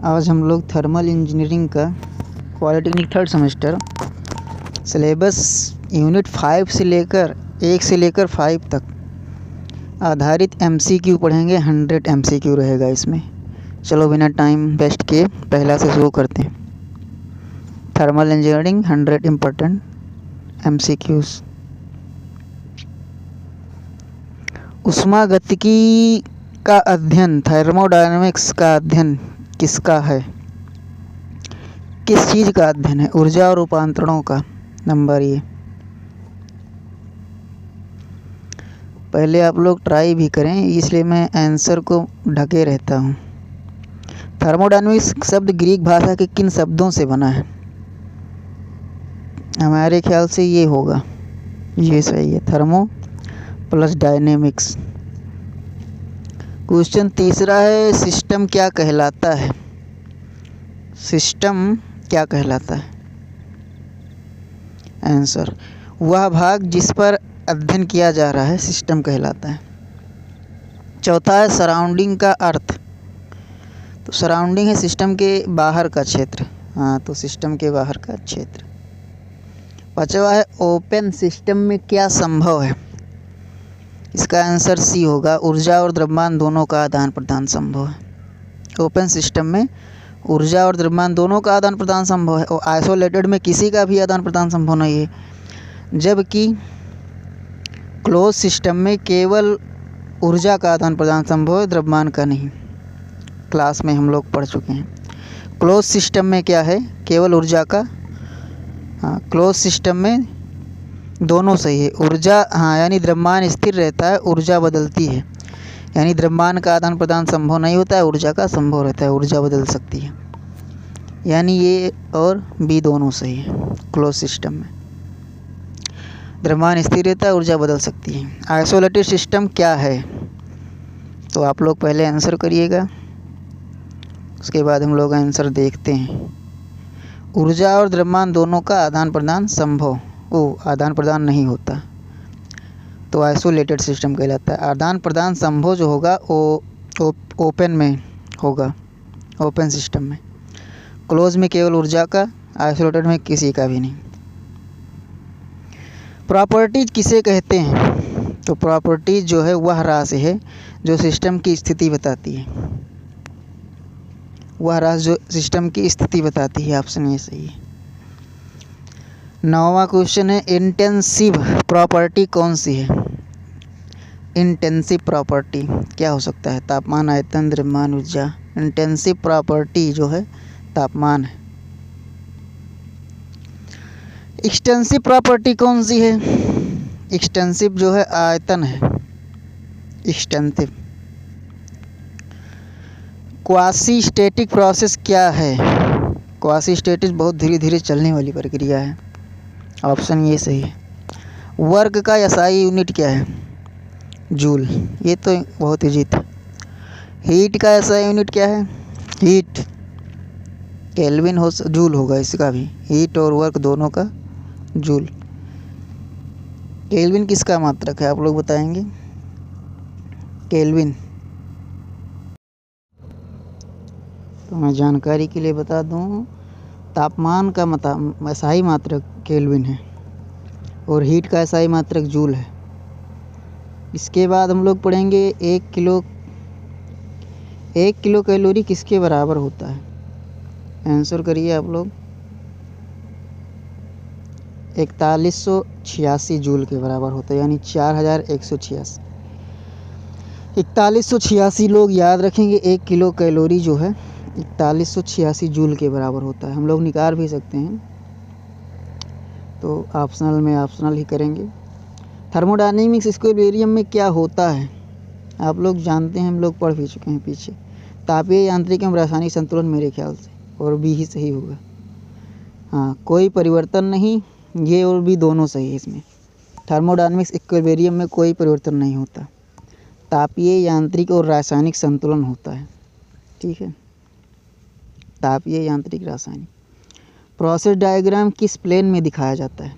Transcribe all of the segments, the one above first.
आज हम लोग थर्मल इंजीनियरिंग का polytechnic third semester syllabus unit 5 से लेकर 5 तक आधारित MCQ पढ़ेंगे। 100 MCQ रहेगा इसमें। चलो बिना टाइम वेस्ट किए पहला से शुरू करते हैं। Thermal engineering 100 important MCQs। ऊष्मागतिकी का अध्ययन, थर्मोडायनामिक्स का अध्ययन किसका है? किस चीज़ का अध्ययन है? ऊर्जा और रूपांतरणों का। नंबर ये पहले आप लोग ट्राई भी करें, इसलिए मैं आंसर को ढके रहता हूँ। थर्मोडायनामिक्स शब्द ग्रीक भाषा के किन शब्दों से बना है? हमारे ख्याल से ये होगा, ये सही है, थर्मो प्लस डायनेमिक्स। क्वेश्चन तीसरा है, सिस्टम क्या कहलाता है? सिस्टम क्या कहलाता है? आंसर, वह भाग जिस पर अध्ययन किया जा रहा है सिस्टम कहलाता है। चौथा है, सराउंडिंग का अर्थ। तो सराउंडिंग है सिस्टम के बाहर का क्षेत्र। हाँ, तो सिस्टम के बाहर का क्षेत्र। पांचवा है, ओपन सिस्टम में क्या संभव है? इसका आंसर सी होगा, ऊर्जा और द्रव्यमान दोनों का आदान प्रदान संभव है। ओपन सिस्टम में ऊर्जा और द्रव्यमान दोनों का आदान प्रदान संभव है और आइसोलेटेड में किसी का भी आदान प्रदान संभव नहीं है। जबकि क्लोज सिस्टम में केवल ऊर्जा का आदान प्रदान संभव है, द्रव्यमान का नहीं। क्लास में हम लोग पढ़ चुके हैं। क्लोज सिस्टम में क्या है? केवल ऊर्जा का। हाँ, क्लोज सिस्टम में दोनों सही है। ऊर्जा, हाँ, यानी द्रव्यमान स्थिर रहता है, ऊर्जा बदलती है। यानी द्रव्यमान का आदान प्रदान संभव नहीं होता है, ऊर्जा का संभव रहता है, ऊर्जा बदल सकती है। यानी ये और बी दोनों सही है। क्लोज सिस्टम में द्रव्यमान स्थिर रहता है, ऊर्जा बदल सकती है। आइसोलेटेड सिस्टम क्या है? तो आप लोग पहले आंसर करिएगा, उसके बाद हम लोग आंसर देखते हैं। ऊर्जा और द्रव्यमान दोनों का आदान प्रदान संभव, आदान प्रदान नहीं होता, तो आइसोलेटेड सिस्टम कहलाता है। आदान प्रदान संभव जो होगा वो ओपन में होगा, ओपन सिस्टम में। क्लोज में केवल ऊर्जा का, आइसोलेटेड में किसी का भी नहीं। प्रॉपर्टीज किसे कहते हैं? तो प्रॉपर्टीज जो है वह राशि है जो सिस्टम की स्थिति बताती है। वह राशि जो सिस्टम की स्थिति बताती है। ऑप्शन ये सही है। 9वां क्वेश्चन है, इंटेंसिव प्रॉपर्टी कौन सी है? इंटेंसिव प्रॉपर्टी क्या हो सकता है? तापमान, आयतन, द्रव्यमान, ऊर्जा। इंटेंसिव प्रॉपर्टी जो है तापमान है। एक्सटेंसिव प्रॉपर्टी कौन सी है? एक्सटेंसिव जो है आयतन है, एक्सटेंसिव। क्वासी स्टैटिक प्रोसेस क्या है? क्वासी स्टैटिक बहुत धीरे धीरे चलने वाली प्रक्रिया है। ऑप्शन ये सही है। वर्क का SI यूनिट क्या है? जूल। ये तो बहुत ईजी था। हीट का SI यूनिट क्या है? हीट केल्विन हो, जूल होगा इसका भी। हीट और वर्क दोनों का जूल। केल्विन किसका मात्रक है? आप लोग बताएंगे। केल्विन, तो मैं जानकारी के लिए बता दूं, तापमान का SI मात्रक केल्विन है और हीट का SI मात्रक जूल है। इसके बाद हम लोग पढ़ेंगे 1 किलो कैलोरी किसके बराबर होता है? आंसर करिए आप लोग। 4186 जूल के बराबर होता है, यानी 4186। 4186 लोग याद रखेंगे। 1 किलो कैलोरी जो है 4186 जूल के बराबर होता है। हम लोग निकाल भी सकते हैं, तो ऑप्शनल में ऑप्शनल ही करेंगे। थर्मोडायनेमिक्स इक्विलिब्रियम में क्या होता है? आप लोग जानते हैं, हम लोग पढ़ भी चुके हैं पीछे। तापीय, यांत्रिक एवं रासायनिक संतुलन मेरे ख्याल से, और बी ही सही होगा। हाँ, कोई परिवर्तन नहीं, ये और भी दोनों सही है इसमें। थर्मोडायनेमिक्स इक्विलिब्रियम में कोई परिवर्तन नहीं होता, तापीय, यांत्रिक और रासायनिक संतुलन होता है। ठीक है, तापीय, यांत्रिक, रासायनिक। प्रोसेस डायग्राम किस प्लेन में दिखाया जाता है?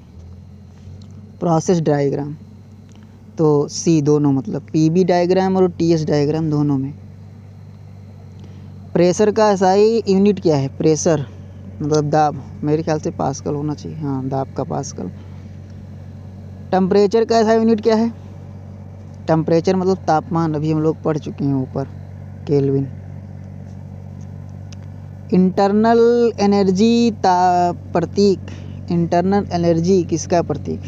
प्रोसेस डायग्राम तो सी दोनों, मतलब PB डायग्राम और TS डायग्राम दोनों में। प्रेशर का एसआई यूनिट क्या है? प्रेशर मतलब दाब, मेरे ख्याल से पास्कल होना चाहिए, हाँ दाब का पास्कल। टेम्परेचर का एसआई यूनिट क्या है? टेम्परेचर मतलब तापमान, अभी हम लोग पढ़ चुके हैं ऊपर, केल्विन। इंटरनल एनर्जी प्रतीक, इंटरनल एनर्जी किसका प्रतीक?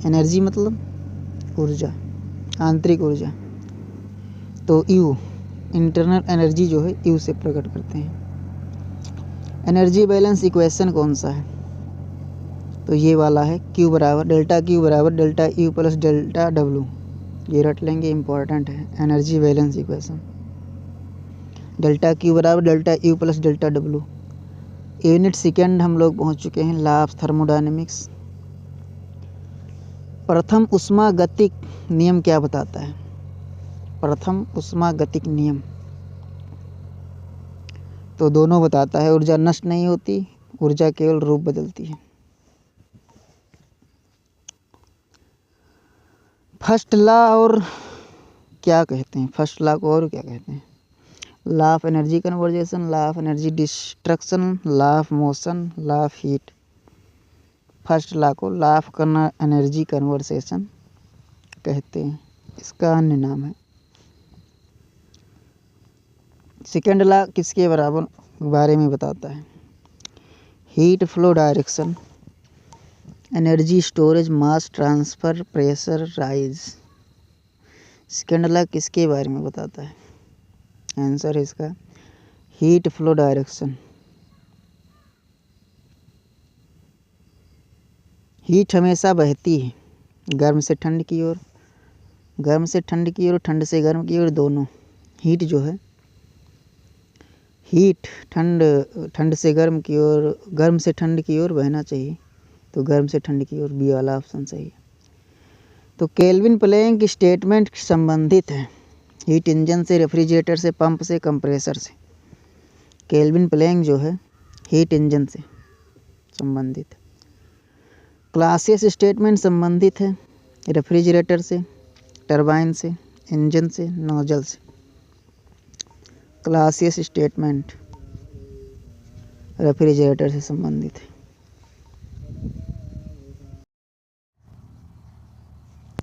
एनर्जी मतलब ऊर्जा, आंतरिक ऊर्जा, तो यू, इंटरनल एनर्जी जो है यू से प्रकट करते हैं। एनर्जी बैलेंस इक्वेशन कौन सा है? तो ये वाला है, Q बराबर delta U plus delta W, ये रट लेंगे, इम्पॉर्टेंट है। Energy balance equation delta Q बराबर delta U plus delta W. Unit second हम लोग पहुंच चुके हैं, लॉ ऑफ थर्मोडायनेमिक्स। प्रथम उष्मागतिक नियम क्या बताता है? प्रथम उष्मागतिक नियम तो दोनों बताता है, ऊर्जा नष्ट नहीं होती, ऊर्जा केवल रूप बदलती है। फर्स्ट लॉ और क्या कहते हैं? फर्स्ट लॉ को और क्या कहते हैं? Law of energy conversation, law of energy destruction, law of motion, law of heat. First law को लॉ ऑफ एनर्जी कन्वर्सेशन कहते हैं, इसका अन्य नाम है। सेकेंड लॉ किसके बराबर बारे में बताता है? Heat flow direction, energy storage, मास transfer, pressure rise. Second law किसके बारे में बताता है? आंसर है इसका हीट फ्लो डायरेक्शन। हीट हमेशा बहती है गर्म से ठंड की ओर, गर्म से ठंड की ओर, ठंड से गर्म की ओर, दोनों। हीट जो है, हीट ठंड से गर्म की ओर, गर्म से ठंड की ओर बहना चाहिए, तो गर्म से ठंड की ओर, बी वाला ऑप्शन सही है। तो केल्विन प्लैंक स्टेटमेंट संबंधित है हीट इंजन से, रेफ्रिजरेटर से, पंप से, कंप्रेसर से। केल्विन प्लैंक जो है हीट इंजन से संबंधित है। क्लासियस स्टेटमेंट संबंधित है रेफ्रिजरेटर से, टरबाइन से, इंजन से, नोजल से। क्लासियस स्टेटमेंट रेफ्रिजरेटर से संबंधित है।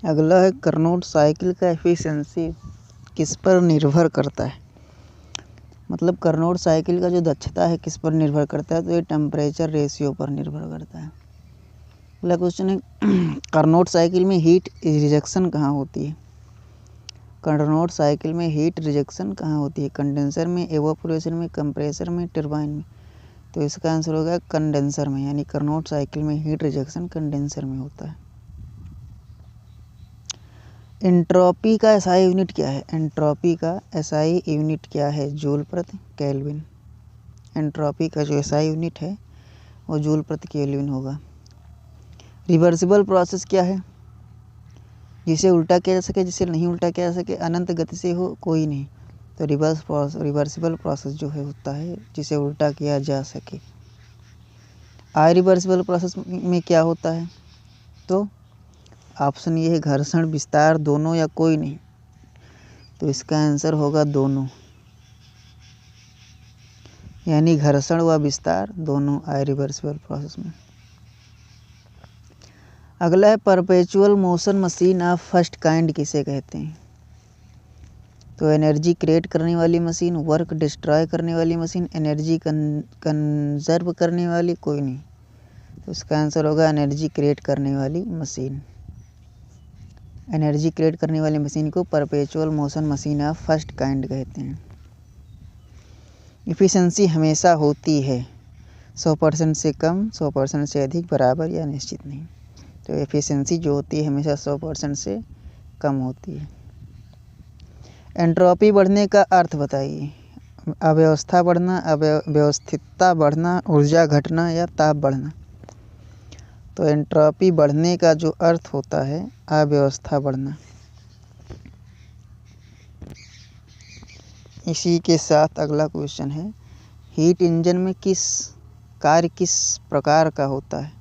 अगला है कार्नोट साइकिल का एफिशिएंसी किस पर निर्भर करता है? मतलब कार्नोट साइकिल का जो दक्षता है किस पर निर्भर करता है? तो ये टेम्परेचर रेशियो पर निर्भर करता है। अगला क्वेश्चन है कार्नोट साइकिल में हीट रिजेक्शन कहाँ होती है? कार्नोट साइकिल में हीट रिजेक्शन कहाँ होती है? कंडेंसर में, एवापोरेशन में, कंप्रेसर में, टरबाइन में। तो इसका आंसर होगा कंडेंसर में, यानी कार्नोट साइकिल में हीट रिजेक्शन कंडेंसर में होता है। एंट्रोपी का एसआई यूनिट क्या है? एंट्रोपी का एसआई यूनिट क्या है? जूल प्रति केल्विन। एंट्रोपी का जो एसआई यूनिट है वो जूल प्रति केल्विन होगा। रिवर्सिबल प्रोसेस क्या है? जिसे उल्टा किया जा सके, जिसे नहीं उल्टा किया जा सके, अनंत गति से हो, कोई नहीं। तो रिवर्सिबल प्रोसेस जो है होता है जिसे उल्टा किया जा सके। इरिवर्सिबल प्रोसेस में क्या होता है? तो ऑप्शन ये है घर्षण, विस्तार, दोनों या कोई नहीं। तो इसका आंसर होगा दोनों, यानी घर्षण व विस्तार दोनों इरिवर्सिबल प्रोसेस में। अगला है perpetual motion machine of first kind किसे कहते हैं? तो एनर्जी क्रिएट करने वाली मशीन, वर्क डिस्ट्रॉय करने वाली मशीन, एनर्जी कंजर्व करने वाली, कोई नहीं। तो इसका आंसर होगा एनर्जी क्रिएट करने वाली मशीन। एनर्जी क्रिएट करने वाली मशीन को perpetual motion machine of first kind कहते हैं। इफ़िशिएंसी हमेशा होती है 100% से कम, 100% से अधिक, बराबर या निश्चित नहीं। तो एफिशिएंसी जो होती है हमेशा 100% से कम होती है। एंट्रोपी बढ़ने का अर्थ बताइए। अव्यवस्था बढ़ना, अव्यवस्थितता बढ़ना, ऊर्जा घटना या ताप बढ़ना। तो एंट्रोपी बढ़ने का जो अर्थ होता है अव्यवस्था बढ़ना। इसी के साथ अगला क्वेश्चन है हीट इंजन में कार्य किस प्रकार का होता है?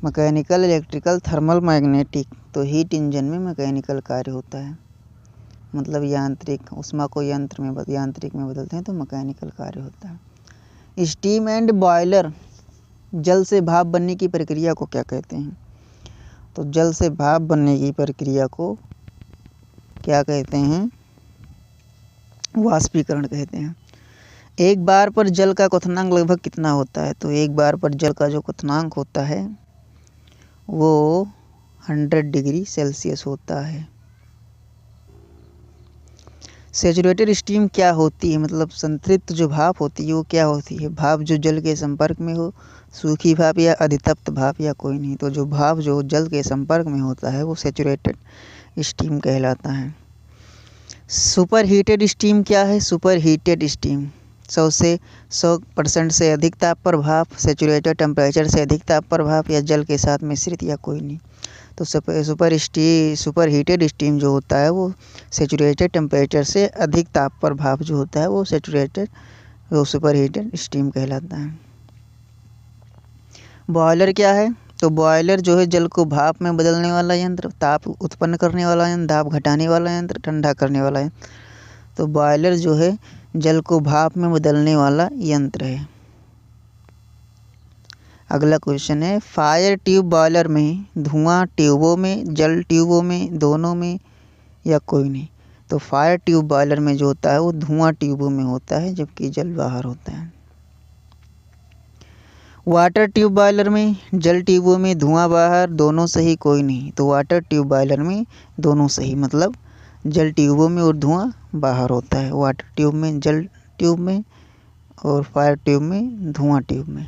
Mechanical, electrical, thermal, magnetic. तो हीट इंजन में मैकेनिकल कार्य होता है। मतलब यांत्रिक, ऊष्मा को यांत्रिक में बदलते हैं तो मैकेनिकल कार्य होता है। स्टीम एंड बॉयलर, जल से भाप बनने की प्रक्रिया को क्या कहते हैं? तो जल से भाप बनने की प्रक्रिया को क्या कहते हैं? वाष्पीकरण कहते हैं। एक बार पर जल का क्वथनांक लगभग कितना होता है? तो एक बार पर जल का जो क्वथनांक होता है वो 100 डिग्री सेल्सियस होता है। सैचुरेटेड स्टीम क्या होती है? मतलब संतृप्त जो भाप होती है वो क्या होती है? भाप जो जल के संपर्क में हो, सूखी भाप या अधितप्त भाप या कोई नहीं। तो जो भाप जो जल के संपर्क में होता है वो सैचुरेटेड स्टीम कहलाता है। सुपर हीटेड स्टीम क्या है? सुपर हीटेड स्टीम 100% से अधिक ताप पर भाप, सैचुरेटेड टेम्परेचर से अधिक ताप पर भाप या जल के साथ मिश्रित या कोई नहीं। तो सुपर हीटेड स्टीम जो होता है वो सैचुरेटेड टेम्परेचर से अधिक ताप पर भाप जो होता है वो सुपर हीटेड स्टीम कहलाता है। बॉयलर क्या है? तो बॉयलर जो है जल को भाप में बदलने वाला यंत्र, ताप उत्पन्न करने वाला यंत्र, दाब घटाने वाला यंत्र, ठंडा करने वाला यंत्र। तो बॉयलर जो है जल को भाप में बदलने वाला यंत्र है। अगला क्वेश्चन है, फायर ट्यूब बॉयलर में धुआं ट्यूबों में, जल ट्यूबों में, दोनों में या कोई नहीं। तो फायर ट्यूब बॉयलर में जो होता है वो धुआं ट्यूबों में होता है जबकि जल बाहर होता है। वाटर ट्यूब बॉयलर में जल ट्यूबों में, धुआं बाहर, दोनों सही कोई नहीं। तो वाटर ट्यूब बॉयलर में दोनों सही, मतलब जल ट्यूबों में और धुआं बाहर होता है। वाटर ट्यूब में, जल ट्यूब में और फायर ट्यूब में, धुआं ट्यूब में।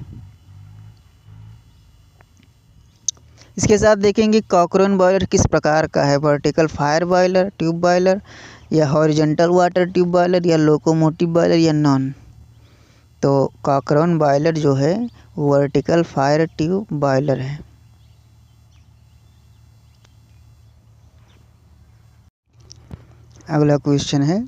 इसके साथ देखेंगे कॉकरोन बॉयलर किस प्रकार का है? Vertical fire boiler tube boiler या हॉरिजॉन्टल वाटर ट्यूब बॉयलर या लोकोमोटिव बॉयलर या नॉन। तो कॉकरोन बॉयलर जो है वर्टिकल फायर ट्यूब बॉयलर है। अगला क्वेश्चन है,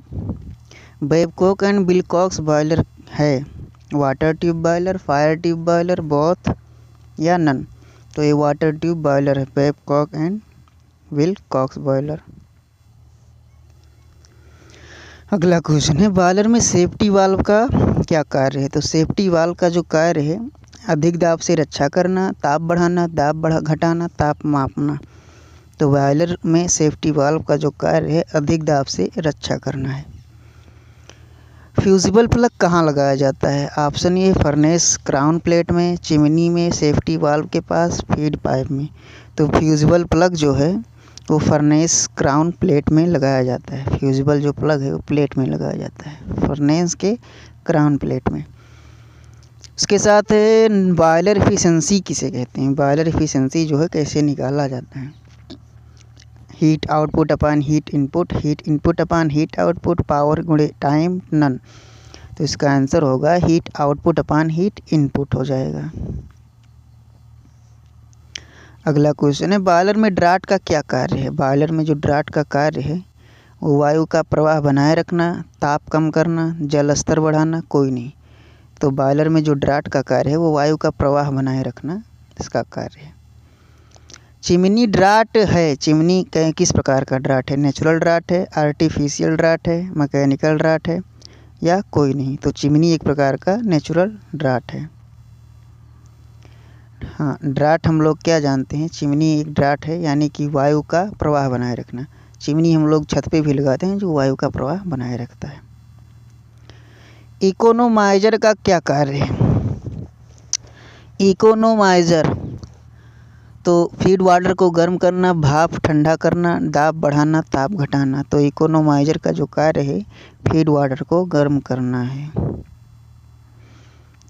बेबकॉक एंड विलकॉक्स बॉयलर है water tube boiler, fire tube boiler, both या नन। तो ये वाटर ट्यूब बॉयलर है, बेबकॉक एंड विलकॉक्स बॉयलर। अगला क्वेश्चन है, बॉयलर में सेफ्टी वाल्व का क्या कार्य है? तो सेफ्टी वाल्व का जो कार्य है अधिक दाब से रक्षा करना, ताप बढ़ाना, घटाना, ताप मापना। तो बॉयलर में सेफ्टी वाल्व का जो कार्य है अधिक दाब से रक्षा करना है। फ्यूजिबल प्लग कहाँ लगाया जाता है? Option A furnace crown plate में, चिमनी में, सेफ्टी वाल्व के पास, फीड पाइप में। तो फ्यूजिबल प्लग जो है वो फर्नेस क्राउन प्लेट में लगाया जाता है। फ्यूजिबल जो प्लग है वो प्लेट में लगाया जाता है, फर्नेस के क्राउन प्लेट में। उसके साथ बॉयलर एफिशिएंसी किसे कहते हैं? बॉयलर एफिशिएंसी जो है कैसे निकाला जाता है? हीट आउटपुट अपान हीट इनपुट अपान हीट आउटपुट, पावर गुणे टाइम, नन। तो इसका आंसर होगा हीट आउटपुट अपान हीट इनपुट हो जाएगा। अगला क्वेश्चन है, बॉयलर में ड्राफ्ट का क्या कार्य है? बॉयलर में जो ड्राफ्ट का कार्य है वो वायु का प्रवाह बनाए रखना, ताप कम करना, जल स्तर बढ़ाना, कोई नहीं। तो बॉयलर में जो ड्राफ्ट का कार्य है वो वायु का प्रवाह बनाए रखना इसका कार्य है। चिमनी ड्राफ्ट है, चिमनी किस प्रकार का ड्राफ्ट है? नेचुरल ड्राफ्ट है, आर्टिफिशियल ड्राफ्ट है, मैकेनिकल ड्राफ्ट है या कोई नहीं। तो चिमनी एक प्रकार का नेचुरल ड्राफ्ट है। हाँ, ड्राफ्ट हम लोग क्या जानते हैं? चिमनी एक ड्राफ्ट है यानी कि वायु का प्रवाह बनाए रखना। चिमनी हम लोग छत पे भी लगाते हैं जो वायु का प्रवाह बनाए रखता है। इकोनोमाइजर का क्या कार्य है? इकोनोमाइजर तो फीड वाटर को गर्म करना, भाप ठंडा करना, दाब बढ़ाना, ताप घटाना। तो इकोनोमाइजर का जो कार्य है फीड वाटर को गर्म करना है।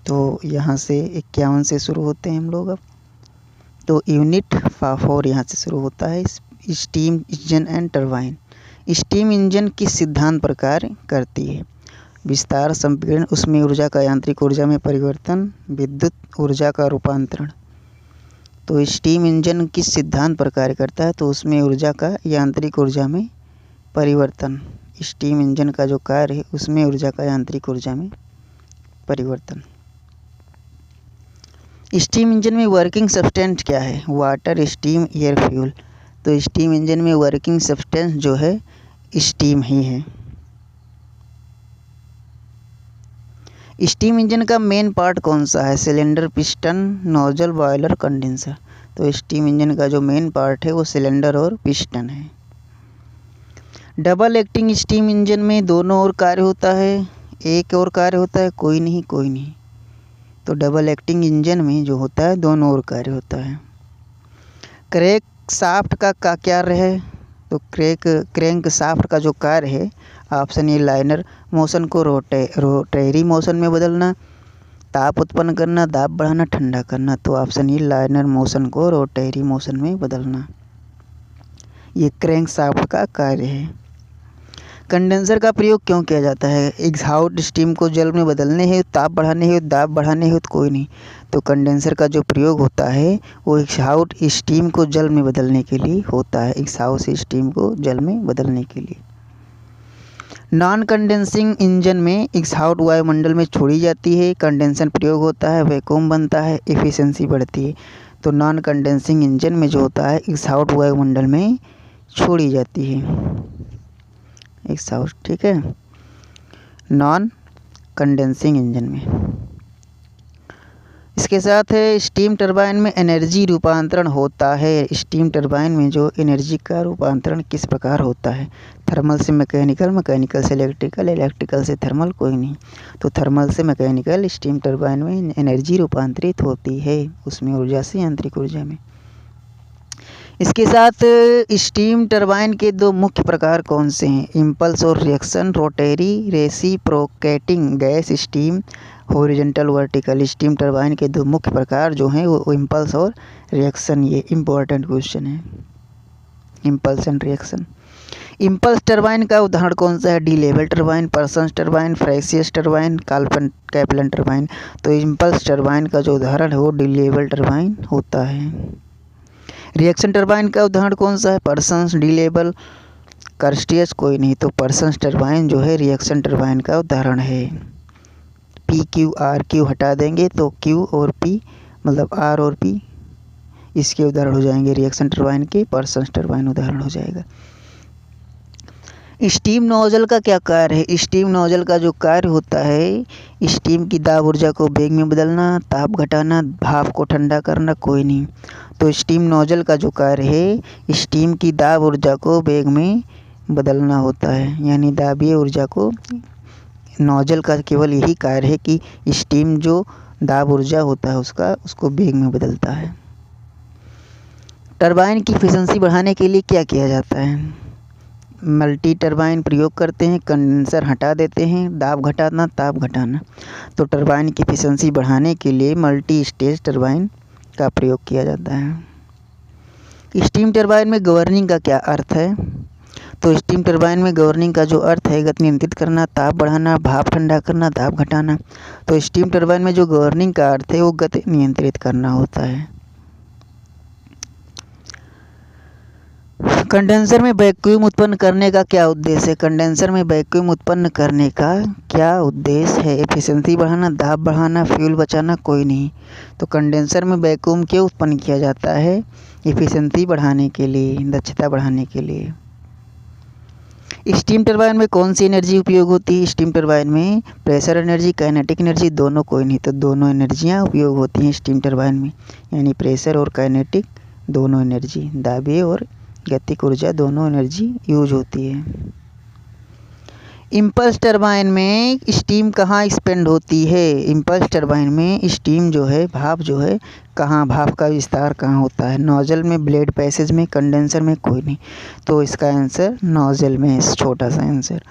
तो यहाँ से 51 से शुरू होते हैं हम लोग अब। तो यूनिट 4 यहाँ से शुरू होता है। Steam engine and turbine. Steam engine किस सिद्धांत पर कार्य करती है? विस्तार, संपीड़न, उसमें ऊर्जा का यांत्रिक ऊर्जा में परिवर्तन, विद्युत ऊर्जा का रूपांतरण। तो स्टीम इंजन किस सिद्धांत पर कार्य करता है? तो उसमें ऊर्जा का यांत्रिक ऊर्जा में परिवर्तन। स्टीम इंजन का जो कार्य है उसमें ऊर्जा का यांत्रिक ऊर्जा में परिवर्तन। स्टीम इंजन में वर्किंग सब्सटेंस क्या है? Water, steam, air, fuel. तो स्टीम इंजन में वर्किंग सब्सटेंस जो है स्टीम ही है। स्टीम इंजन का मेन पार्ट कौन सा है? Cylinder, piston, nozzle, boiler, condenser. तो स्टीम इंजन का जो मेन पार्ट है वो सिलेंडर और पिस्टन है। डबल एक्टिंग स्टीम इंजन में दोनों ओर कार्य होता है, एक और कार्य होता है? कोई नहीं। तो डबल एक्टिंग इंजन में जो होता है दोनों ओर कार्य होता है। क्रैंक शाफ्ट का क्या कार्य है? तो क्रैंक शाफ्ट का जो कार्य है, ऑप्शन ए लाइनर मोशन को रोटरी मोशन में बदलना, ताप उत्पन्न करना, दाब बढ़ाना, ठंडा करना। तो ऑप्शन ए लाइनर मोशन को रोटरी मोशन में बदलना, ये क्रैंक शाफ्ट का कार्य है। कंडेंसर का प्रयोग क्यों किया जाता है? एग्जॉस्ट स्टीम को जल में बदलने हेतु, ताप बढ़ाने हेतु, दाब बढ़ाने हेतु? कोई नहीं। तो कंडेंसर का जो प्रयोग होता है वो एग्जॉस्ट स्टीम को जल में बदलने के लिए होता है, एग्जॉस्ट स्टीम को जल में बदलने के लिए। नॉन कंडेंसिंग इंजन में एग्जॉस्ट वायुमंडल में छोड़ी जाती है, कंडेंसर प्रयोग होता है, वैक्यूम बनता है, एफिशिएंसी बढ़ती है। तो नॉन कंडेंसिंग इंजन में जो होता है एग्जॉस्ट वायुमंडल में छोड़ी जाती है एग्जॉस्ट, ठीक है, नॉन कंडेंसिंग इंजन में। इसके साथ है स्टीम टरबाइन में एनर्जी रूपांतरण होता है। स्टीम टरबाइन में जो एनर्जी का रूपांतरण किस प्रकार होता है? थर्मल से मैकेनिकल, मैकेनिकल से इलेक्ट्रिकल, इलेक्ट्रिकल से थर्मल? कोई नहीं। तो थर्मल से मैकेनिकल स्टीम टरबाइन में एनर्जी रूपांतरित होती है, उसमें ऊर्जा से यांत्रिक ऊर्जा में। इसके साथ स्टीम टरबाइन के दो मुख्य प्रकार कौन से हैं? इम्पल्स और reaction, rotary, reciprocating gas steam, horizontal vertical. Steam turbine के दो मुख्य प्रकार जो हैं वो इम्पल्स और रिएक्शन। ये इम्पोर्टेंट क्वेश्चन है, impulse and reaction. Impulse turbine का उदाहरण कौन सा है? De Laval turbine, Parsons turbine, फ्रेसियस टरबाइन, कैपलन टरबाइन। तो इम्पल्स टरबाइन का जो उदाहरण है वो डी लेवल टरबाइन होता है। रिएक्शन टरबाइन का उदाहरण कौन सा है? Parsons, De Laval, Curtis? कोई नहीं। तो पर्सन्स टरबाइन जो है रिएक्शन टरबाइन का उदाहरण है। पी क्यू आर क्यू हटा देंगे तो क्यू और पी मतलब आर और पी इसके उदाहरण हो जाएंगे रिएक्शन टरबाइन के, पर्सन्स टरबाइन उदाहरण हो जाएगा। स्टीम नोजल का क्या कार्य है? स्टीम नोजल का जो कार्य होता है स्टीम की दाब ऊर्जा को वेग में बदलना, ताप घटाना, भाप को ठंडा करना? कोई नहीं। तो स्टीम नोजल का जो कार्य है स्टीम की दाब ऊर्जा को वेग में बदलना होता है, यानी दाबीय ऊर्जा को, नोजल का केवल यही कार्य है कि स्टीम जो दाब ऊर्जा होता है उसको वेग में बदलता है। टरबाइन की एफिशिएंसी बढ़ाने के लिए क्या किया जाता है? मल्टी टरबाइन प्रयोग करते हैं, कंडेंसर हटा देते हैं, दाब घटाना, ताप घटाना। तो टरबाइन की एफिशिएंसी बढ़ाने के लिए मल्टी स्टेज टरबाइन का प्रयोग किया जाता है। स्टीम टरबाइन में गवर्निंग का क्या अर्थ है? तो स्टीम टरबाइन में गवर्निंग का जो अर्थ है गति नियंत्रित करना, ताप बढ़ाना, भाप ठंडा करना, दाब घटाना। तो स्टीम टरबाइन में जो गवर्निंग का अर्थ है वो गति नियंत्रित करना होता है। कंडेंसर में वैक्यूम उत्पन्न करने का क्या उद्देश्य है? कंडेंसर में वैक्यूम उत्पन्न करने का क्या उद्देश्य है? एफिशिएंसी बढ़ाना, दाब बढ़ाना, फ्यूल बचाना? कोई नहीं। तो कंडेंसर में वैक्यूम क्यों उत्पन्न किया जाता है? एफिशिएंसी बढ़ाने के लिए, दक्षता बढ़ाने के लिए। स्टीम टरबाइन में कौन सी एनर्जी उपयोग होती है? स्टीम टरबाइन में प्रेशर एनर्जी, काइनेटिक एनर्जी? दोनों? कोई नहीं। तो दोनों एनर्जियाँ उपयोग होती हैं स्टीम टरबाइन में, यानी प्रेशर और काइनेटिक दोनों एनर्जी, दाबीय और गतिक ऊर्जा दोनों एनर्जी यूज होती है। इम्पल्स टरबाइन में स्टीम कहाँ एक्सपेंड होती है? इम्पल्स टरबाइन में स्टीम जो है, भाप जो है, कहाँ, भाप का विस्तार कहाँ होता है? नोजल में, ब्लेड पैसेज में, कंडेंसर में? कोई नहीं। तो इसका आंसर नोजल में, छोटा सा आंसर,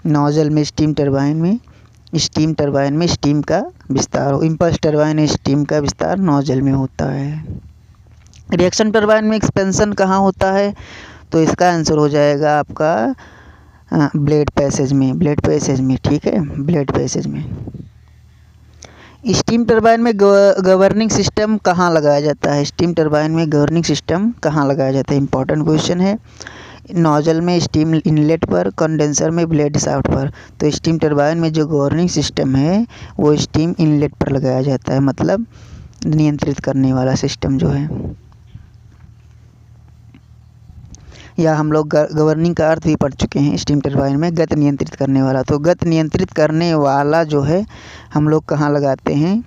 नोजल में स्टीम टरबाइन में स्टीम का विस्तार हो। इम्पल्स टरबाइन में स्टीम का विस्तार नोजल में होता है। रिएक्शन टरबाइन में एक्सपेंशन कहाँ होता है? तो इसका आंसर हो जाएगा आपका ब्लेड पैसेज में, ठीक है, ब्लेड पैसेज में। स्टीम टरबाइन में गवर्निंग सिस्टम कहाँ लगाया जाता है? स्टीम टरबाइन में गवर्निंग सिस्टम कहाँ लगाया जाता है? इंपॉर्टेंट क्वेश्चन है। नोजल में, स्टीम इनलेट पर, कंडेंसर में, ब्लेड शाफ्ट पर। तो स्टीम टरबाइन में जो गवर्निंग सिस्टम है वो स्टीम इनलेट पर लगाया जाता है, मतलब नियंत्रित करने वाला सिस्टम जो है। या हम लोग गवर्निंग का अर्थ भी पढ़ चुके हैं स्टीम टरबाइन में, गति नियंत्रित करने वाला। तो गति नियंत्रित करने वाला जो है हम लोग कहाँ लगाते हैं,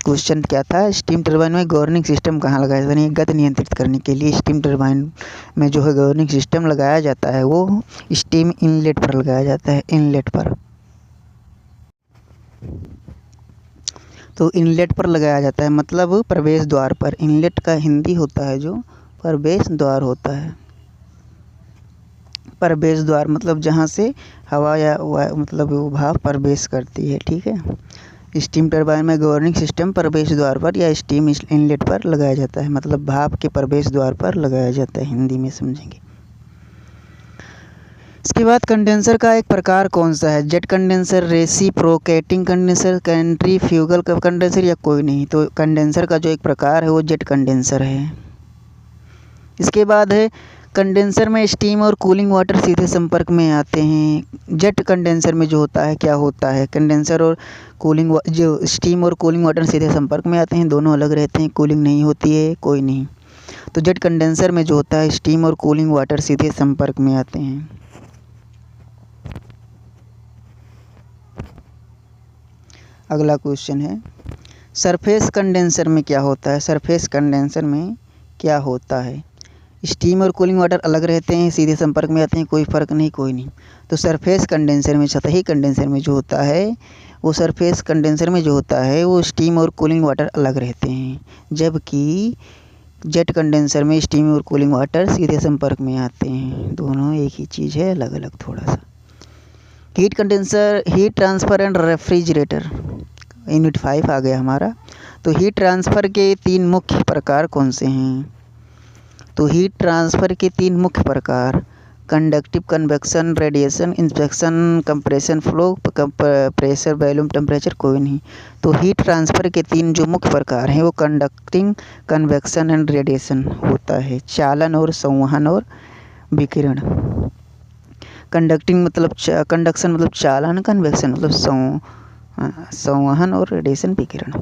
क्वेश्चन क्या था, स्टीम टरबाइन में गवर्निंग सिस्टम कहाँ लगाया जाता है। गति नियंत्रित करने के लिए स्टीम टरबाइन में जो है गवर्निंग सिस्टम लगाया जाता है वो स्टीम इनलेट पर लगाया जाता है, इनलेट पर। तो इनलेट पर लगाया जाता है मतलब प्रवेश द्वार पर। इनलेट का हिंदी होता है जो प्रवेश द्वार होता है। प्रवेश द्वार मतलब जहाँ से हवा या मतलब वो भाप प्रवेश करती है, ठीक है। स्टीम टरबाइन में गवर्निंग सिस्टम प्रवेश द्वार पर या स्टीम इनलेट पर लगाया जाता है, मतलब भाप के प्रवेश द्वार पर लगाया जाता है, हिंदी में समझेंगे। इसके बाद कंडेंसर का एक प्रकार कौन सा है, jet condenser, reciprocating condenser, centrifugal condenser या कोई नहीं। तो कंडेंसर का जो एक प्रकार है वो जेट कंडेंसर है। इसके बाद है कंडेंसर में स्टीम और कूलिंग वाटर सीधे संपर्क में आते हैं। जेट कंडेंसर में जो होता है क्या होता है, कंडेंसर और कूलिंग जो स्टीम और कूलिंग वाटर सीधे संपर्क में आते हैं, दोनों अलग रहते हैं, कूलिंग नहीं होती है कोई नहीं। तो जेट कंडेंसर में जो होता है स्टीम और कूलिंग वाटर सीधे संपर्क में आते हैं। अगला क्वेश्चन है सरफेस कंडेंसर में क्या होता है। सरफेस कंडेंसर में क्या होता है, स्टीम और कूलिंग वाटर अलग रहते हैं, सीधे संपर्क में आते हैं, कोई फ़र्क नहीं कोई नहीं। तो सरफेस कंडेंसर में, सतही कंडेंसर में जो होता है वो सरफेस कंडेंसर में जो होता है वो स्टीम और कूलिंग वाटर अलग रहते हैं, जबकि जेट कंडेंसर में स्टीम और कूलिंग वाटर सीधे संपर्क में आते हैं, दोनों एक ही चीज़ है, अलग अलग थोड़ा सा। Heat condenser, heat transfer and refrigerator, unit 5 आ गया हमारा। तो हीट ट्रांसफ़र के 3 मुख्य प्रकार कौन से हैं। तो हीट ट्रांसफ़र के 3 मुख्य प्रकार, conductive, convection, radiation, inspection, compression, flow, pressure, volume, temperature, कोई नहीं। तो हीट ट्रांसफ़र के 3 जो मुख्य प्रकार हैं वो कंडक्टिंग, कन्वेक्शन एंड रेडिएशन होता है, चालन और संवहन और विकिरण। कंडक्टिंग मतलब कंडक्शन मतलब चालन, कन्वेक्शन मतलब संवहन और रेडिएशन विकिरण।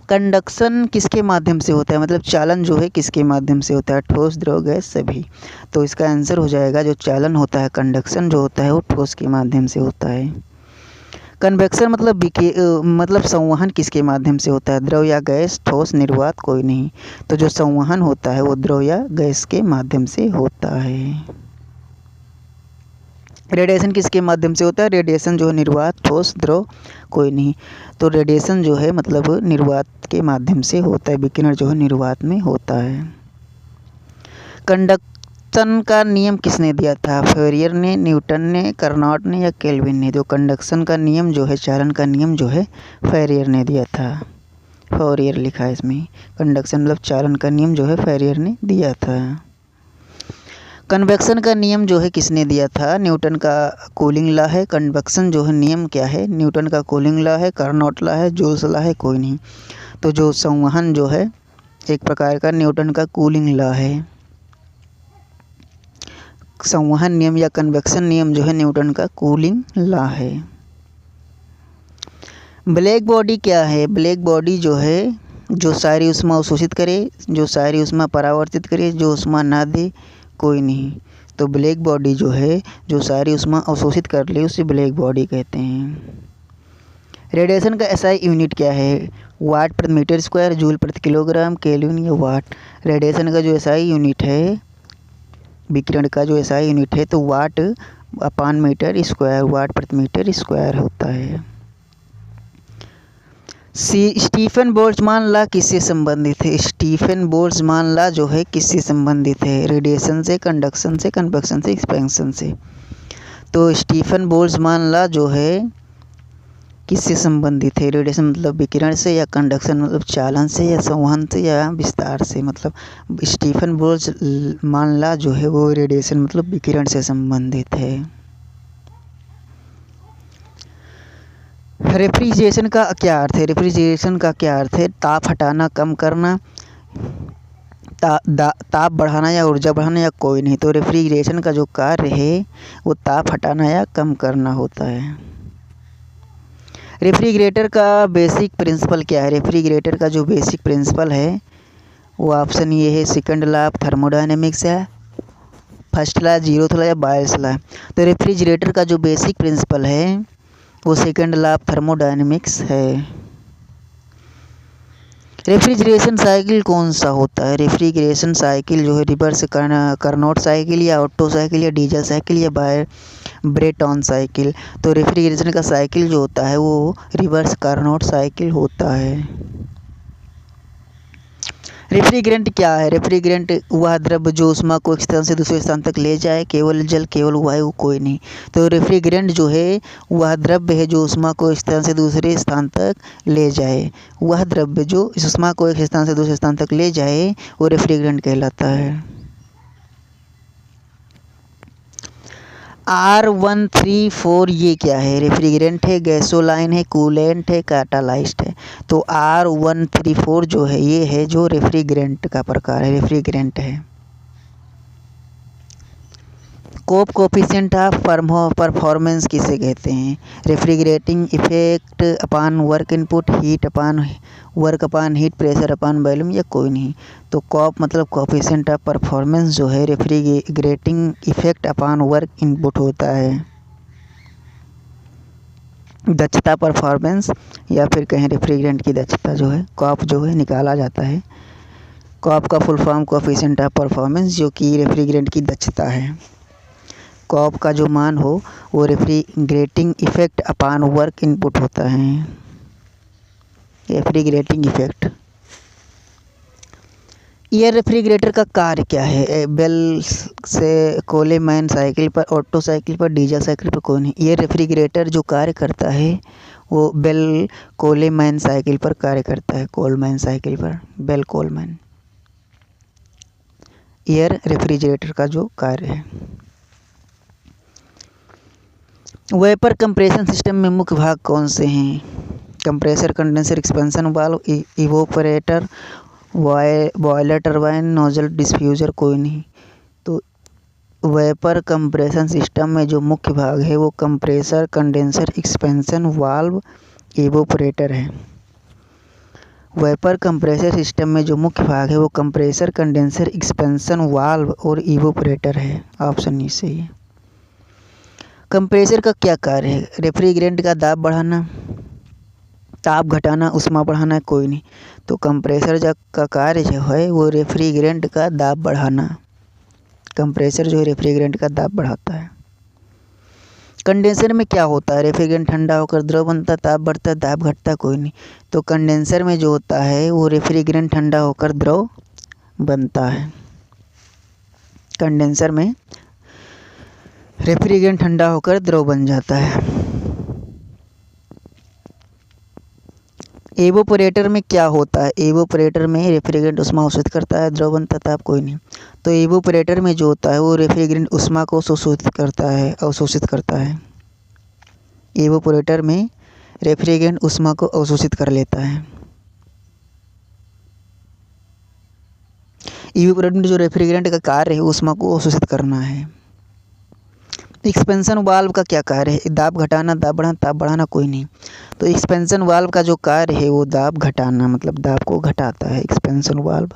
कंडक्शन किसके माध्यम से होता है, मतलब चालन जो है किसके माध्यम से होता है, ठोस, द्रव, गैस, सभी। तो इसका आंसर हो जाएगा जो चालन होता है, कंडक्शन जो होता है वो ठोस के माध्यम से होता है। कन्वेक्शन मतलब संवहन किसके माध्यम से होता है, द्रव या गैस, ठोस, निर्वात, कोई नहीं। तो जो संवहन होता है वो द्रव या गैस के माध्यम से होता है। रेडिएशन किसके माध्यम से होता है, रेडिएशन जो है निर्वात, ठोस, द्रव, कोई नहीं। तो रेडिएशन जो है मतलब निर्वात के माध्यम से होता है, विकिरण जो है निर्वात में होता है। कंडक्शन का नियम किसने दिया था, फॉरियर ने, न्यूटन ने, कार्नोट ने या केल्विन ने। तो कंडक्शन का नियम जो है, चालन का नियम जो है फॉरियर ने दिया था, फॉरियर लिखा है इसमें। कंडक्शन मतलब चालन का नियम जो है फॉरियर ने दिया था। कन्वेक्शन का नियम जो है किसने दिया था, न्यूटन का कूलिंग लॉ है। कन्वेक्शन जो है नियम क्या है, न्यूटन का कूलिंग लॉ है, कार्नोट लॉ है, जूल्स लॉ है, कोई नहीं। तो जो संवहन जो है एक प्रकार का न्यूटन का कूलिंग लॉ है। संवहन नियम या कन्वेक्शन नियम जो है न्यूटन का कूलिंग लॉ है। ब्लैक बॉडी क्या है, ब्लैक बॉडी जो है जो सारी ऊष्मा अवशोषित करे, जो सारी ऊष्मा परावर्तित करे, जो ऊष्मा ना दे, कोई नहीं। तो ब्लैक बॉडी जो है जो सारी ऊष्मा अवशोषित कर ले उसे ब्लैक बॉडी कहते हैं। रेडिएशन का एसआई यूनिट क्या है, वाट प्रति मीटर स्क्वायर, जूल प्रति किलोग्राम, केल्विन या वाट। रेडिएशन का जो एसआई यूनिट है, विकिरण का जो एसआई यूनिट है तो वाट अपान मीटर स्क्वायर, वाट प्रति मीटर स्क्वायर होता है। स्टीफन बोल्ट्जमान लॉ किससे संबंधित है, स्टीफन बोल्ट्जमान लॉ जो है किससे संबंधित है, रेडिएशन से, कंडक्शन से, कन्वेक्शन से, एक्सपेंशन से। तो स्टीफन बोल्ट्जमान लॉ जो है किससे संबंधित है, रेडिएशन मतलब विकिरण से, या कंडक्शन मतलब चालन से, या संवहन से, या विस्तार से। मतलब स्टीफन बोल्ट्जमान लॉ जो है वो रेडिएशन मतलब विकिरण से संबंधित है। रेफ्रिजरेशन का क्या अर्थ है, रेफ्रिजरेशन का क्या अर्थ है, ताप हटाना, कम करना, ताप बढ़ाना या ऊर्जा बढ़ाना या कोई नहीं। तो रेफ्रिजरेशन का जो कार्य है वो ताप हटाना या कम करना होता है। रेफ्रिजरेटर का बेसिक प्रिंसिपल क्या है, रेफ्रिजरेटर का जो बेसिक प्रिंसिपल है वो ऑप्शन ये है, सेकंड लॉ ऑफ थर्मोडायनेमिक्स है, फर्स्ट लॉ, जीरोथ लॉ या बायस लॉ। तो रेफ्रिजरेटर का जो बेसिक प्रिंसिपल है वो सेकंड लॉ ऑफ थर्मोडायनेमिक्स है। रेफ्रिजरेशन साइकिल कौन सा होता है? रेफ्रिजरेशन साइकिल जो है रिवर्स कार्नोट साइकिल या ऑटो साइकिल या डीजल साइकिल या ब्रेटॉन साइकिल। तो रेफ्रिजरेशन का साइकिल जो होता है वो रिवर्स कार्नोट साइकिल होता है। रेफ्रिजरेंट क्या है? रेफ्रिजरेंट वह द्रव्य जो ऊष्मा को एक स्थान से दूसरे स्थान तक ले जाए, केवल जल, केवल वायु, कोई नहीं। तो रेफ्रिजरेंट जो है वह द्रव्य है जो ऊष्मा को एक स्थान से दूसरे स्थान तक ले जाए। वह द्रव्य जो इस ऊष्मा को एक स्थान से दूसरे स्थान तक ले जाए वो रेफ्रिजरेंट कहलाता है। R134 ये क्या है? रेफ्रिजरेंट है, गैसोलाइन है, कूलेंट है, कैटालाइस्ट है। तो R134 जो है ये है जो रेफ्रिजरेंट का प्रकार है, रेफ्रिजरेंट है। कोप कोफिशिएंट ऑफ परफॉर्मेंस किसे कहते हैं? Refrigerating effect upon work input, heat upon work upon heat, pressure upon volume या कोई नहीं। तो कॉप मतलब कोफिशिएंट ऑफ परफॉर्मेंस जो है refrigerating effect upon work input होता है। दक्षता परफॉर्मेंस या फिर कहें रेफ्रिजरेंट की दक्षता जो है कॉप जो है निकाला जाता है। कॉप का full form coefficient of performance जो कि रेफ्रिजरेंट की दक्षता है। कॉप का जो मान हो वो refrigerating effect upon work input होता है। Refrigerating effect. एयर रेफ्रिजरेटर का कार्य क्या है? बेल से कोलेमैन साइकिल पर, ऑटो साइकिल पर, डीजल साइकिल पर कोई नहीं। एयर रेफ्रिजरेटर जो कार्य करता है वो बेल कोलेमैन साइकिल पर कार्य करता है, कोलमैन साइकिल पर, बेल कोलमैन। एयर रेफ्रिजरेटर का जो कार्य है। वेपर कंप्रेशन सिस्टम में मुख्य भाग कौन से हैं? Compressor, condenser, expansion valve, evaporator, boiler, turbine, nozzle, diffuser कोई नहीं। तो वेपर कंप्रेशन सिस्टम में जो मुख्य भाग है वो compressor, condenser, expansion valve, evaporator है। वेपर कंप्रेसर सिस्टम में जो मुख्य भाग है वो कंप्रेसर, कंडेंसर, एक्सपेंशन वाल्व और इवोपरेटर है। ऑप्शन ई सही है। कंप्रेसर का क्या कार्य है? रेफ्रिजरेंट का दाब बढ़ाना, ताप घटाना, ऊष्मा बढ़ाना, कोई नहीं। तो कंप्रेसर का कार्य जो है वो रेफ्रिजरेंट का दाब बढ़ाना। कंप्रेसर जो है रेफ्रिजरेंट का दाब बढ़ाता है। कंडेंसर में क्या होता है? रेफ्रिजरेंट ठंडा होकर द्रव बनता है, ताप बढ़ता है, दाब घटता, कोई नहीं। तो कंडेंसर में जो होता है वो रेफ्रिजरेंट ठंडा होकर द्रव बनता है। कंडेंसर में रेफ्रिजरेंट ठंडा होकर द्रव बन जाता है। एवोपरेटर में क्या होता है? एवोपरेटर में रेफ्रिजरेंट ऊष्मा अवशोषित करता है, द्रव बनता है, ताप कोई नहीं। तो एवोपरेटर में जो होता है वो रेफ्रिजरेंट ऊष्मा को अवशोषित करता है। एवोपरेटर में रेफ्रिजरेंट ऊष्मा को अवशोषित कर लेता है। एवोपरेटर में जो रेफ्रिजरेंट का कार्य है ऊष्मा को अवशोषित करना है। एक्सपेंशन वाल्व का क्या कार्य है? दाब घटाना, दाब बढ़ाना, ताप बढ़ाना, कोई नहीं। तो एक्सपेंशन वाल्व का जो कार्य है वो दाब घटाना, मतलब दाब को घटाता है expansion valve.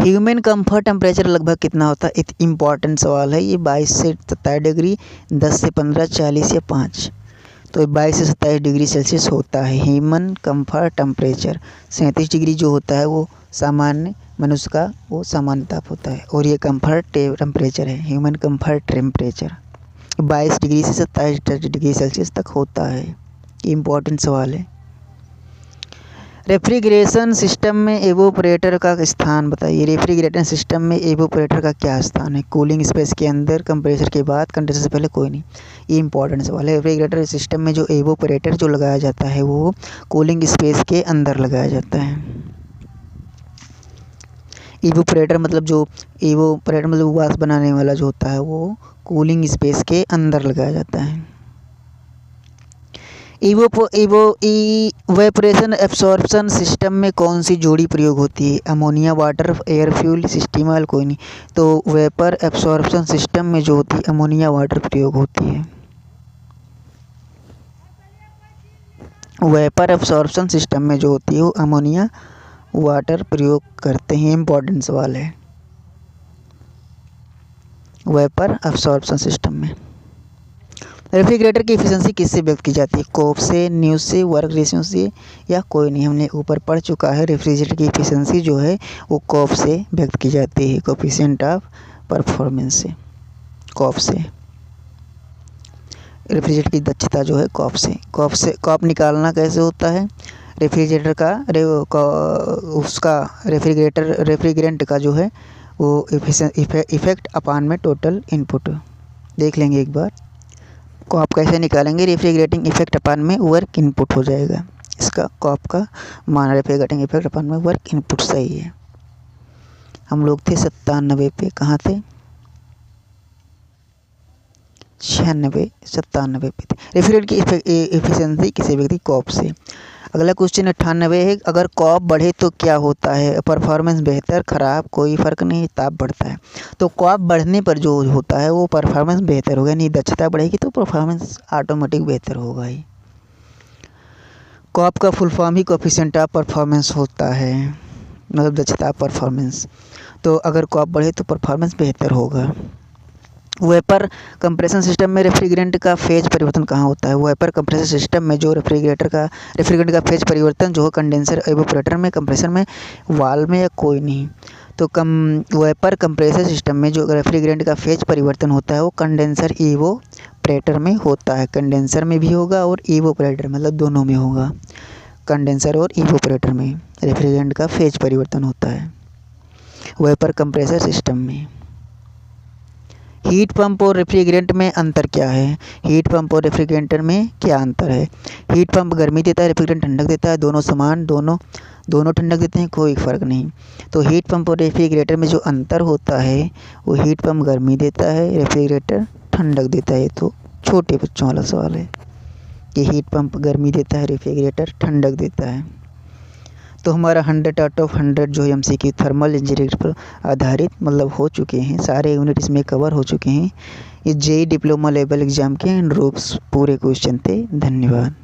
Human comfort temperature लगभग कितना होता है? एक इम्पॉर्टेंट सवाल है ये। 22 से 27 डिग्री, 10 से 15, 40 या 5। तो 22 से 27 डिग्री सेल्सियस होता है ह्यूमन कंफर्ट टेम्परेचर। 37 डिग्री जो होता है वो सामान्य मनुष्य का वो सामान्य ताप होता है, और ये कंफर्ट टेम्परेचर है, ह्यूमन कंफर्ट टेम्परेचर 22 डिग्री से 27 डिग्री सेल्सियस तक होता है। ये इम्पोर्टेंट सवाल है। रेफ्रिजरेशन सिस्टम में एवोपरेटर का स्थान बताइए। रेफ्रिजरेशन सिस्टम में एवोपरेटर का क्या स्थान है? कूलिंग स्पेस के अंदर, कंप्रेसर के बाद, कंडेंसर से पहले, कोई नहीं। ये इंपॉर्टेंट सवाल है। रेफ्रिजरेटर सिस्टम में जो एवोपरेटर जो लगाया जाता है वो कूलिंग स्पेस के अंदर लगाया जाता है। एवोपरेटर मतलब वाष्प बनाने वाला जो होता है वो कूलिंग स्पेस के अंदर लगाया जाता है। इवेपोरेशन एब्सॉर्प्शन सिस्टम में कौन सी जोड़ी प्रयोग होती है? Ammonia, water, air fuel, steam oil, कोई नहीं। तो वेपर एब्सॉर्प्शन सिस्टम में जो होती है अमोनिया वाटर प्रयोग होती है। वेपर एब्सॉर्प्शन सिस्टम में जो होती है वो अमोनिया वाटर प्रयोग करते हैं। इम्पोर्टेंट सवाल है। वेपर अब्सॉर्प्शन सिस्टम में। रेफ्रिजरेटर की एफिशिएंसी किससे व्यक्त की जाती है? कोफ से, न्यूज से, वर्क रेशियो से, या कोई नहीं। हमने ऊपर पढ़ चुका है रेफ्रिजरेटर की एफिशिएंसी जो है वो कोफ से व्यक्त की जाती है, कोएफिशिएंट ऑफ परफॉर्मेंस से, कोफ से। रेफ्रिजरेटर की दक्षता जो है कोफ से कोफ निकालना कैसे होता है? रेफ्रिजरेटर का उसका रेफ्रिजरेंट का जो है वो इफेक्ट अपान में टोटल इनपुट देख लेंगे एक बार। कॉप कैसे निकालेंगे? रेफ्रिजरेटिंग इफेक्ट अपान में वर्क इनपुट हो जाएगा इसका। कॉप का मान रेफ्रिजरेटिंग इफेक्ट अपान में वर्क इनपुट सही है। हम लोग थे 97 पे, कहाँ थे? 97 पे थे। रेफ्रिजरेटर की एफिशिएंसी किसे व्यक्त की? कॉप से। अगला क्वेश्चन 98 है, अगर कॉप बढ़े तो क्या होता है? परफॉर्मेंस बेहतर, खराब, कोई फ़र्क नहीं, ताप बढ़ता है। तो कॉप बढ़ने पर जो होता है वो परफॉर्मेंस बेहतर होगा, नहीं दक्षता बढ़ेगी तो परफॉर्मेंस ऑटोमेटिक बेहतर होगा ही। कॉप का full form he coefficient of performance होता है, मतलब दक्षता परफॉर्मेंस। तो अगर कॉप बढ़े तो परफॉर्मेंस बेहतर होगा। वेपर कंप्रेशन सिस्टम में रेफ्रिजरेंट का फेज परिवर्तन कहाँ होता है? वेपर कंप्रेशन सिस्टम में जो रेफ्रिजरेंट का फेज परिवर्तन जो है कंडेंसर एवापोरेटर में, कंप्रेसर में, वाल्व में, या कोई नहीं। तो वेपर कंप्रेसर सिस्टम में जो रेफ्रिजरेंट का फेज परिवर्तन होता है वो कंडेंसर एवापोरेटर में होता है। कंडेंसर में भी होगा और एवापोरेटर मतलब दोनों में होगा। कंडेंसर और एवापोरेटर में रेफ्रिजरेंट का फेज परिवर्तन होता है वेपर कंप्रेसर सिस्टम में। हीट पंप और रेफ्रिजरेंट में अंतर क्या है? हीट पंप और रेफ्रिजरेटर में क्या अंतर है? हीट पंप गर्मी देता है, रेफ्रिजरेंट ठंडक देता है, दोनों समान, दोनों ठंडक देते हैं, कोई फ़र्क नहीं। तो हीट पंप और रेफ्रिजरेटर में जो अंतर होता है वो हीट पंप गर्मी देता है, रेफ्रिजरेटर ठंडक देता है। तो छोटे बच्चों वाला सवाल है कि हीट पंप गर्मी देता है, रेफ्रिजरेटर ठंडक देता है। तो हमारा 100 आउट ऑफ 100 जो MCQ थर्मल इंजीनियरिंग पर आधारित मतलब हो चुके हैं, सारे यूनिट इसमें कवर हो चुके हैं। ये JEE डिप्लोमा लेवल एग्ज़ाम के अनुरूप पूरे क्वेश्चन थे। धन्यवाद।